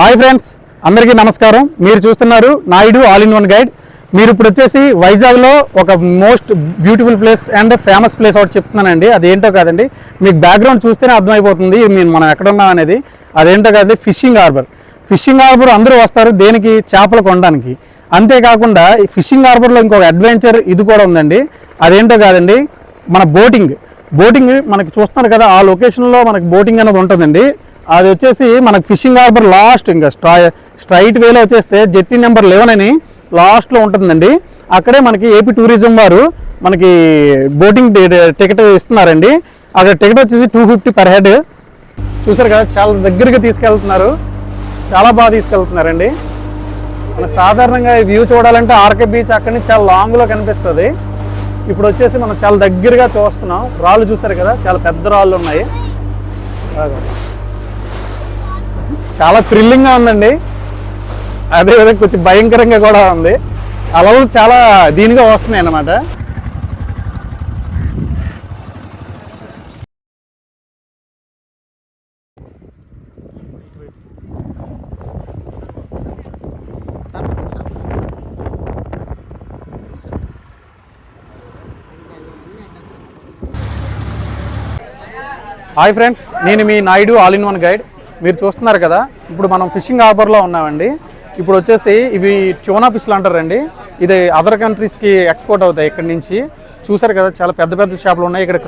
Hi friends, అందరికీ నమస్కారం. మీరు చూస్తున్నారు Naidu all in one guide. మీరు ఇప్పుడు వచ్చేసి వైజాగ్లో ఒక most beautiful place and famous place ఒకటి చెప్తున్నానండి. అదేంటో కాదండి, మీకు బ్యాక్గ్రౌండ్ చూస్తేనే అర్థమైపోతుంది మనం ఎక్కడ ఉన్నాం అనేది. అదేంటో కాదండి, ఫిషింగ్ హార్బర్. ఫిషింగ్ హార్బర్ అందరూ వస్తారు దేనికి? చేపలు కొనడానికి. అంతేకాకుండా ఈ ఫిషింగ్ హార్బర్లో ఇంకొక అడ్వెంచర్ ఇది కూడా ఉందండి. అదేంటో కాదండి, మన బోటింగ్ మనకి చూస్తున్నారు కదా, ఆ లొకేషన్లో మనకి బోటింగ్ అనేది ఉంటుందండి. అది వచ్చేసి మనకు ఫిషింగ్ హార్బర్ లాస్ట్ ఇంకా స్ట్రైట్ వేలో వచ్చేస్తే జెట్టి నెంబర్ 11 అని లాస్ట్లో ఉంటుందండి. అక్కడే మనకి ఏపీ టూరిజం వారు మనకి బోటింగ్ టికెట్ ఇస్తున్నారండి. అక్కడ టికెట్ వచ్చేసి 250 పర్ హెడ్. చూసారు కదా, చాలా దగ్గరగా తీసుకెళ్తున్నారు, చాలా బాగా తీసుకెళ్తున్నారండి. మన సాధారణంగా వ్యూ చూడాలంటే ఆర్కే బీచ్ అక్కడి నుంచి చాలా లాంగ్లో కనిపిస్తుంది. ఇప్పుడు వచ్చేసి మనం చాలా దగ్గరగా చూస్తున్నాం. రాళ్ళు చూసారు కదా, చాలా పెద్ద రాళ్ళు ఉన్నాయి. చాలా థ్రిల్లింగ్గా ఉందండి, అదేవిధంగా కొంచెం భయంకరంగా కూడా ఉంది. అలలు చాలా దీనిగా వస్తున్నాయి అన్నమాట. హాయ్ ఫ్రెండ్స్, నేను మీ Naidu all in one guide. మీరు చూస్తున్నారు కదా, ఇప్పుడు మనం ఫిషింగ్ హార్బర్లో ఉన్నామండి. ఇప్పుడు వచ్చేసి ఇవి ట్యూనా ఫిష్లు అంటారండి. ఇది అదర్ కంట్రీస్కి ఎక్స్పోర్ట్ అవుతాయి ఇక్కడి నుంచి. చూసారు కదా, చాలా పెద్ద పెద్ద చేపలు ఉన్నాయి ఇక్కడ.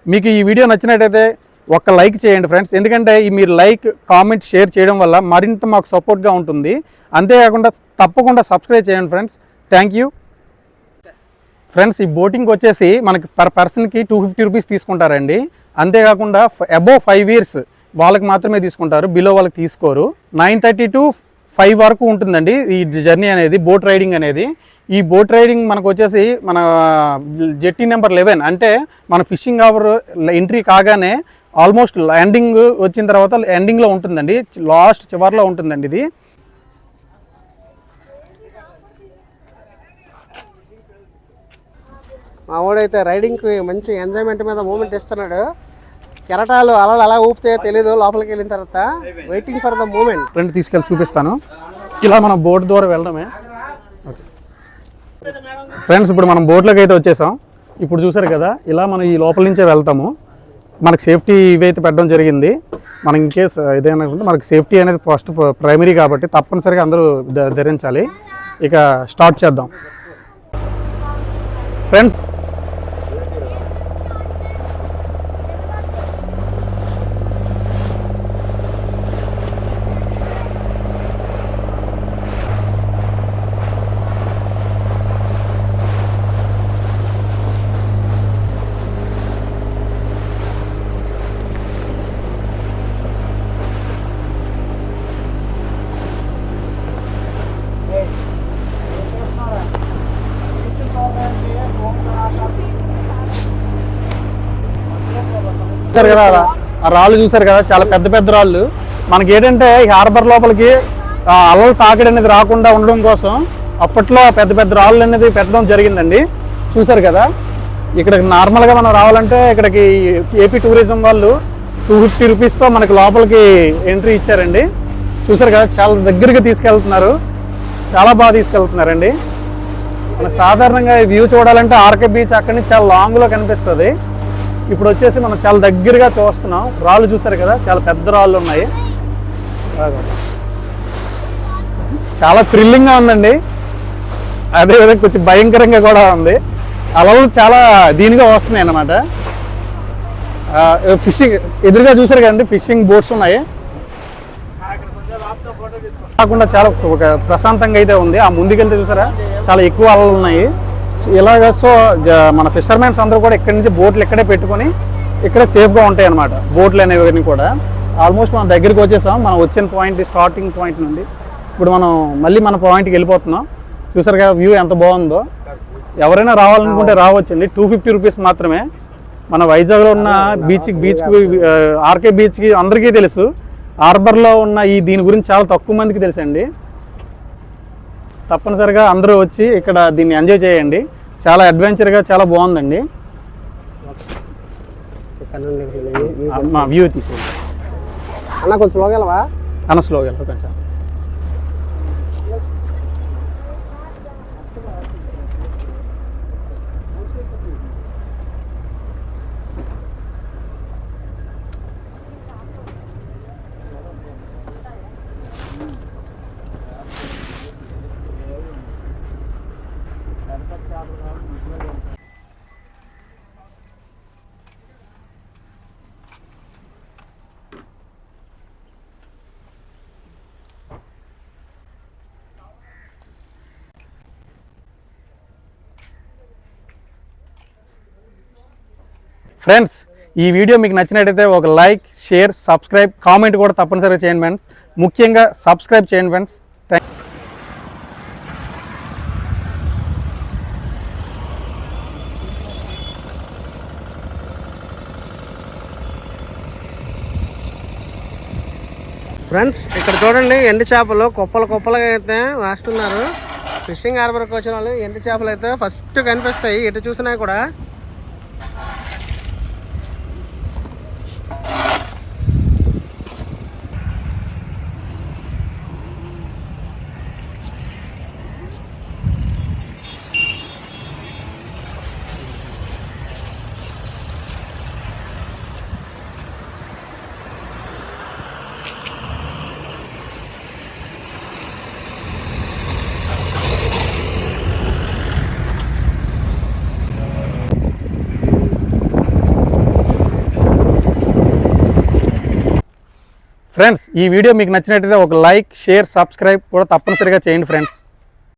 మీకు ఈ వీడియో నచ్చినట్టయితే ఒక లైక్ చేయండి ఫ్రెండ్స్. ఎందుకంటే మీరు లైక్, కామెంట్, షేర్ చేయడం వల్ల మరింత మాకు సపోర్ట్గా ఉంటుంది. అంతేకాకుండా తప్పకుండా సబ్స్క్రైబ్ చేయండి ఫ్రెండ్స్. Thank you friends. ఈ బోటింగ్ వచ్చేసి మనకి పర్ పర్సన్కి 250 రూపీస్ తీసుకుంటారండి. అంతేకాకుండా అబోవ్ 5 years వాళ్ళకి మాత్రమే తీసుకుంటారు, బిలో వాళ్ళకి తీసుకోరు. 9:30 to 5 వరకు ఉంటుందండి ఈ జర్నీ అనేది, బోట్ రైడింగ్ అనేది. ఈ బోట్ రైడింగ్ మనకు వచ్చేసి మన జెట్టి నెంబర్ 11 అంటే మన ఫిషింగ్ హార్బర్ ఎంట్రీ కాగానే ఆల్మోస్ట్ ఎండింగ్ వచ్చిన తర్వాత ఎండింగ్లో ఉంటుందండి, లాస్ట్ చివర్లో ఉంటుందండి ఇది. మా వాడైతే రైడింగ్కి మంచి ఎంజాయ్మెంట్ మీద మూమెంట్ ఇస్తున్నాడు. కెరటాలు అలలు అలా ఊపితే తెలీదు, లోపలికి వెళ్ళిన తర్వాత waiting for the moment. Friend తీసుకెళ్ళి చూపిస్తాను. ఇలా మనం బోట్ ద్వారా వెళ్ళడమే. ఫ్రెండ్స్, ఇప్పుడు మనం బోట్లోకి అయితే వచ్చేసాం. ఇప్పుడు చూసారు కదా, ఇలా మనం ఈ లోపల నుంచే వెళ్తాము. మనకు సేఫ్టీ ఇవైతే పెట్టడం జరిగింది. మనం ఇన్ కేస్ ఏదైనా మనకు సేఫ్టీ అనేది ఫస్ట్ ప్రైమరీ కాబట్టి తప్పనిసరిగా అందరూ ధరించాలి. ఇక స్టార్ట్ చేద్దాం ఫ్రెండ్స్. చూసారు కదా, ఆ రాళ్ళు చూసారు కదా, చాలా పెద్ద పెద్ద రాళ్ళు. మనకి ఏంటంటే ఈ హార్బర్ లోపలికి అలలు తాకిడి అనేది రాకుండా ఉండడం కోసం అప్పట్లో పెద్ద పెద్ద రాళ్ళు అనేది పెట్టడం జరిగిందండి. చూసారు కదా, ఇక్కడికి నార్మల్గా మనం రావాలంటే ఇక్కడికి ఏపీ టూరిజం వాళ్ళు 250 రూపీస్తో మనకి లోపలికి ఎంట్రీ ఇచ్చారండి. చూసారు కదా, చాలా దగ్గరగా తీసుకెళ్తున్నారు, చాలా బాగా తీసుకెళ్తున్నారండి. మన సాధారణంగా వ్యూ చూడాలంటే ఆర్కే బీచ్ అక్కడి నుంచి చాలా లాంగ్లో కనిపిస్తుంది. ఇప్పుడు వచ్చేసి మనం చాలా దగ్గరగా చూస్తున్నాం. రాళ్ళు చూసారు కదా, చాలా పెద్ద రాళ్ళు ఉన్నాయి. చాలా థ్రిల్లింగ్గా ఉందండి, అదేవిధంగా కొంచెం భయంకరంగా కూడా ఉంది. అలలు చాలా దీనిగా వస్తున్నాయి అన్నమాట. ఫిషింగ్ ఎదురుగా చూసారు కదండి, ఫిషింగ్ బోట్స్ ఉన్నాయి. కాకుండా చాలా ప్రశాంతంగా అయితే ఉంది. ఆ ముందుకెళ్తే చూసారా, చాలా ఎక్కువ అలలు ఉన్నాయి. ఇలాగ సో మన ఫిషర్మెన్స్ అందరూ కూడా ఇక్కడి నుంచి బోట్లు ఇక్కడే పెట్టుకొని ఇక్కడే సేఫ్గా ఉంటాయి అన్నమాట. బోట్లు అనేవి కూడా ఆల్మోస్ట్ మనం దగ్గరికి వచ్చేసాం. మనం వచ్చిన పాయింట్, స్టార్టింగ్ పాయింట్ నుండి ఇప్పుడు మనం మళ్ళీ మన పాయింట్కి వెళ్ళిపోతున్నాం. చూసారు కదా వ్యూ ఎంత బాగుందో. ఎవరైనా రావాలనుకుంటే రావచ్చండి. 250 రూపీస్ మాత్రమే. మన వైజాగ్లో ఉన్న బీచ్కి ఆర్కే బీచ్కి అందరికీ తెలుసు. హార్బర్లో ఉన్న దీని గురించి చాలా తక్కువ మందికి తెలుసండి. తప్పనిసరిగా అందరూ వచ్చి ఇక్కడ దీన్ని ఎంజాయ్ చేయండి. చాలా అడ్వెంచర్గా చాలా బాగుందండి. మా వ్యూ తీసుకోండి అన్న, కొంచెం స్లోగలవా అన్న, స్లోగా కొంచెం. ఫ్రెండ్స్, ఈ వీడియో మీకు నచ్చినట్టయితే ఒక లైక్, షేర్, సబ్స్క్రైబ్, కామెంట్ కూడా తప్పనిసరిగా చేయండి ఫ్రెండ్స్. ముఖ్యంగా సబ్స్క్రైబ్ చేయండి ఫ్రెండ్స్. ఫ్రెండ్స్, ఇక్కడ చూడండి, ఎండు చేపలు కుప్పలుగా అయితే వేస్తున్నారు. ఫిషింగ్ హార్బర్కి వచ్చిన వాళ్ళు ఎండు చేపలు అయితే ఫస్ట్ కనిపిస్తాయి ఎటు చూసినా కూడా. ఫ్రెండ్స్, ఈ వీడియో మీకు నచ్చినట్టయితే ఒక లైక్, షేర్, సబ్స్క్రైబ్ కూడా తప్పనిసరిగా చేయండి ఫ్రెండ్స్.